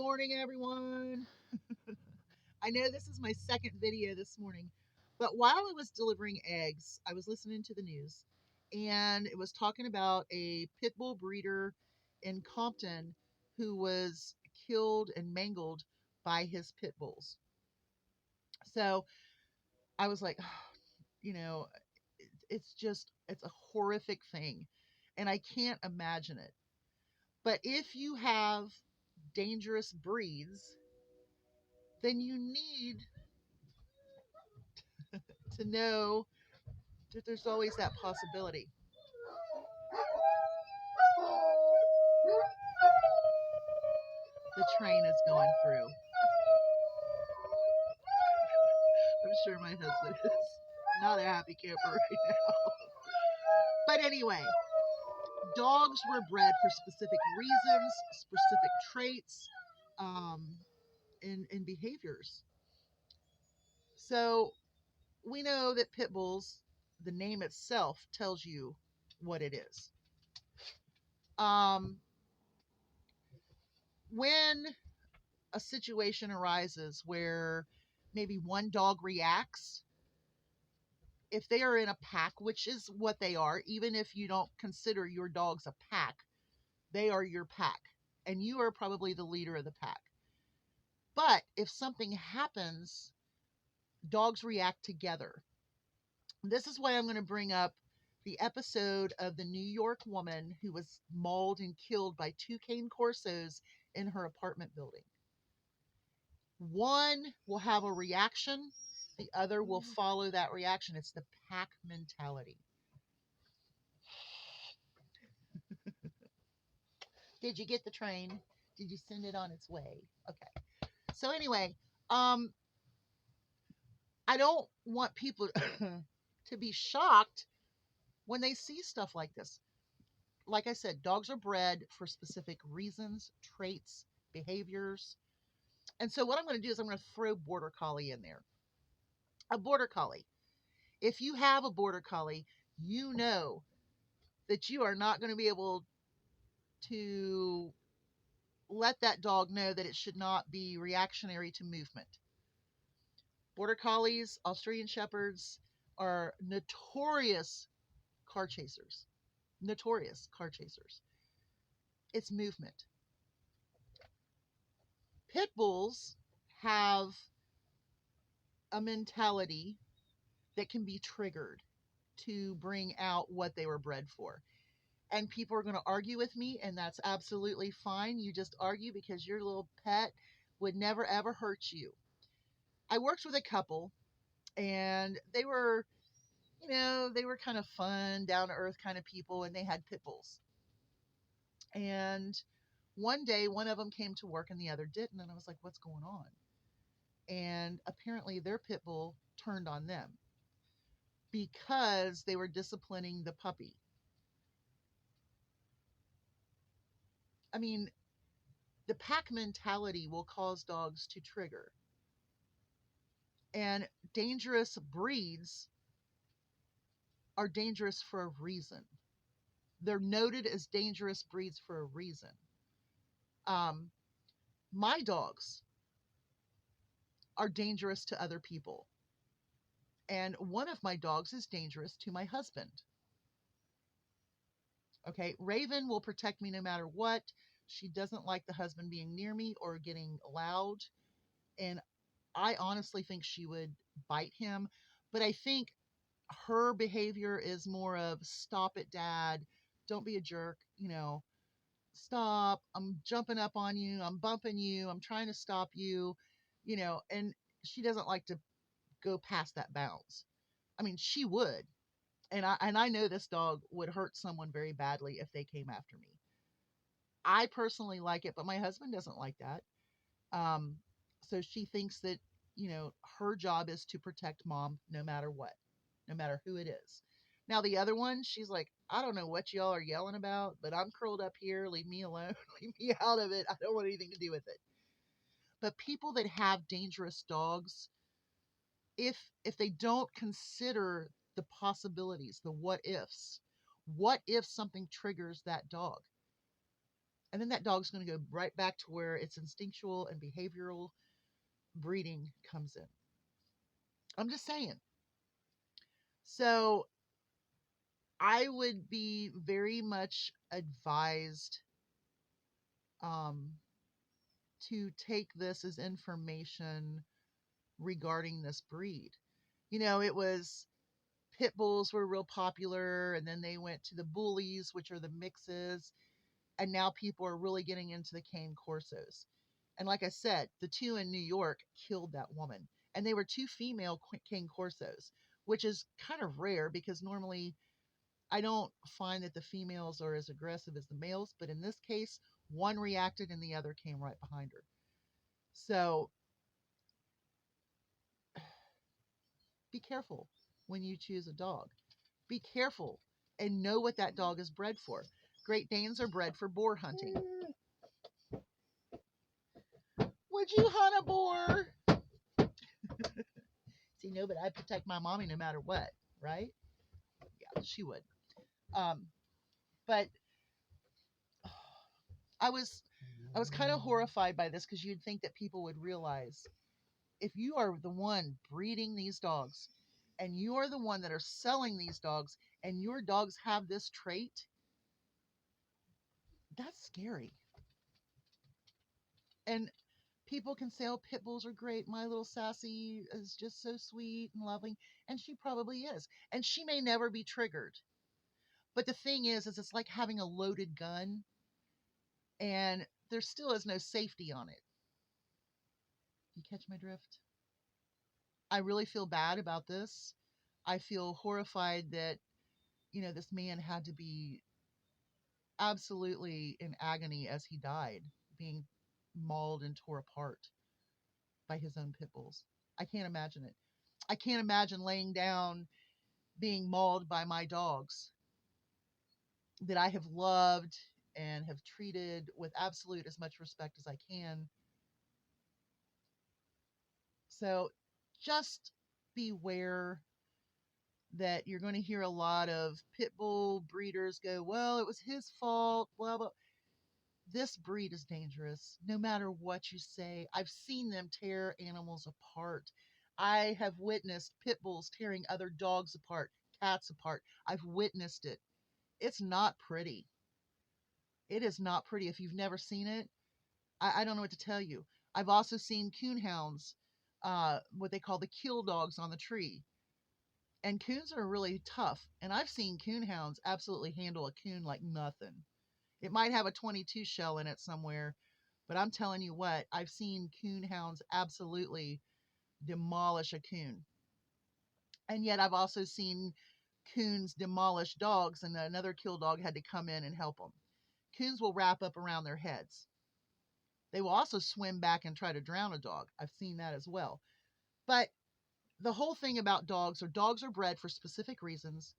morning, everyone. I know this is my second video this morning, but while I was delivering eggs, I was listening to the news and it was talking about a pit bull breeder in Compton who was killed and mangled by his pit bulls. So I was like, you know, it's a horrific thing and I can't imagine it. But if you have dangerous breeds, then you need to know that there's always that possibility. The train is going through. I'm sure my husband is not a happy camper right now. But anyway, dogs were bred for specific reasons, specific traits, um, and behaviors. So we know that pit bulls, the name itself tells you what it is. Um, when a situation arises where maybe one dog reacts, if they are in a pack, which is what they are, even if you don't consider your dogs a pack, they are your pack, and you are probably the leader of the pack. But if something happens, dogs react together. This is why I'm going to bring up the episode of the New York woman who was mauled and killed by two cane corsos in her apartment building. One will have a reaction, the other will follow that reaction. It's the pack mentality. Did you get the train? Did you send it on its way? Okay. So anyway, um, I don't want people to be shocked when they see stuff like this. Like I said, dogs are bred for specific reasons, traits, behaviors. And so what I'm going to do is I'm going to throw border collie in there. A border collie. If you have a border collie, you know that you are not going to be able to let that dog know that it should not be reactionary to movement. Border collies, Australian shepherds are notorious car chasers. Notorious car chasers. It's movement. Pit bulls have a mentality that can be triggered to bring out what they were bred for. And people are going to argue with me, and that's absolutely fine. You just argue because your little pet would never ever hurt you. I worked with a couple, and they were kind of fun, down to earth kind of people, and they had pit bulls. And one day, one of them came to work and the other didn't. And I was like, what's going on? And apparently, their pit bull turned on them because they were disciplining the puppy. I mean, the pack mentality will cause dogs to trigger. And dangerous breeds are dangerous for a reason. They're noted as dangerous breeds for a reason. Um, my dogs are dangerous to other people. And one of my dogs is dangerous to my husband. Okay, Raven will protect me no matter what. She doesn't like the husband being near me or getting loud. And I honestly think she would bite him. But I think her behavior is more of stop it, dad. Don't be a jerk. Stop. I'm jumping up on you. I'm bumping you. I'm trying to stop you. And she doesn't like to go past that bounds. I mean, she would. And I know this dog would hurt someone very badly if they came after me. I personally like it, but my husband doesn't like that. Um, so she thinks that, her job is to protect mom no matter what, no matter who it is. Now, the other one, she's like, I don't know what y'all are yelling about, but I'm curled up here. Leave me alone. Leave me out of it. I don't want anything to do with it. But people that have dangerous dogs, if they don't consider the possibilities, the what ifs, what if something triggers that dog? And then that dog's going to go right back to where its instinctual and behavioral breeding comes in. I'm just saying. So I would be very much advised um, to take this as information regarding this breed. It was pit bulls were real popular, and then they went to the bullies, which are the mixes, and now people are really getting into the cane corsos. And like I said, the two in New York killed that woman, and they were two female cane corsos, which is kind of rare because normally I don't find that the females are as aggressive as the males, but in this case, one reacted and the other came right behind her. So be careful when you choose a dog. Be careful and know what that dog is bred for. Great Danes are bred for boar hunting. Would you hunt a boar? See, no, but I protect my mommy no matter what, right? Yeah, she would. Um, but I was kind of horrified by this because you'd think that people would realize if you are the one breeding these dogs and you are the one that are selling these dogs and your dogs have this trait, that's scary. And people can say, oh, pit bulls are great. My little Sassy is just so sweet and loving. And she probably is. And she may never be triggered. But the thing is it's like having a loaded gun and there still is no safety on it. You catch my drift? I really feel bad about this. I feel horrified that, this man had to be absolutely in agony as he died, being mauled and tore apart by his own pit bulls. I can't imagine it. I can't imagine laying down being mauled by my dogs that I have loved and have treated with absolute as much respect as I can. So just beware that you're going to hear a lot of pit bull breeders go, well, it was his fault, blah, blah. This breed is dangerous no matter what you say. I've seen them tear animals apart. I have witnessed pit bulls tearing other dogs apart, cats apart. I've witnessed it. It's not pretty. It is not pretty. If you've never seen it, I don't know what to tell you. I've also seen coonhounds, what they call the kill dogs on the tree. And coons are really tough. And I've seen coonhounds absolutely handle a coon like nothing. It might have a 22 shell in it somewhere, but I'm telling you what, I've seen coonhounds absolutely demolish a coon. And yet I've also seen coons demolish dogs, and another kill dog had to come in and help them. Coons will wrap up around their heads. They will also swim back and try to drown a dog. I've seen that as well. But the whole thing about dogs are bred for specific reasons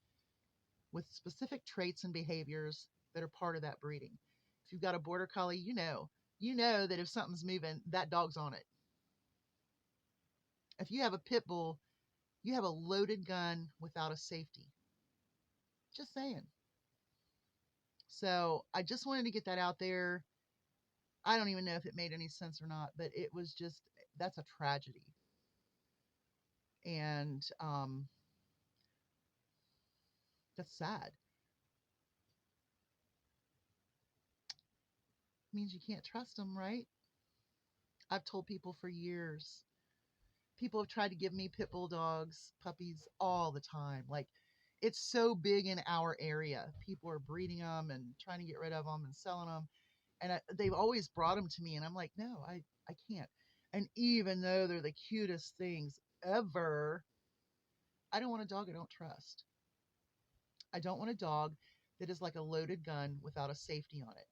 with specific traits and behaviors that are part of that breeding. If you've got a border collie, you know that if something's moving, that dog's on it. If you have a pit bull, you have a loaded gun without a safety. Just saying. So I just wanted to get that out there. I don't even know if it made any sense or not, but it was just, that's a tragedy. And that's sad. It means you can't trust them, right? I've told people for years. People have tried to give me pit bull dogs, puppies all the time. Like, it's so big in our area. People are breeding them and trying to get rid of them and selling them. And they've always brought them to me. And I'm like, no, I can't. And even though they're the cutest things ever, I don't want a dog I don't trust. I don't want a dog that is like a loaded gun without a safety on it.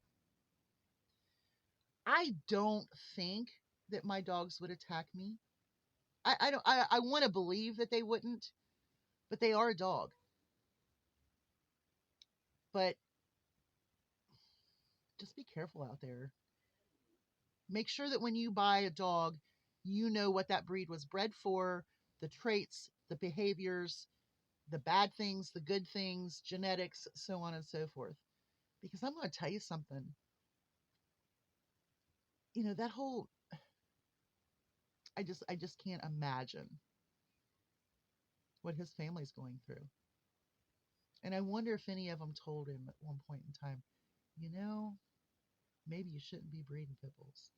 I don't think that my dogs would attack me. I want to believe that they wouldn't, but they are a dog. But just be careful out there. Make sure that when you buy a dog, you know what that breed was bred for, the traits, the behaviors, the bad things, the good things, genetics, so on and so forth. Because I'm going to tell you something. that whole, I just can't imagine what his family's going through. And I wonder if any of them told him at one point in time, you know, maybe you shouldn't be breeding pit bulls.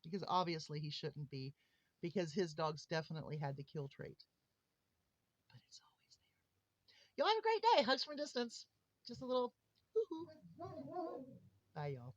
Because obviously he shouldn't be, because his dogs definitely had the kill trait. But it's always there. Y'all have a great day. Hugs from a distance. Just a little hoo-hoo. Bye, y'all.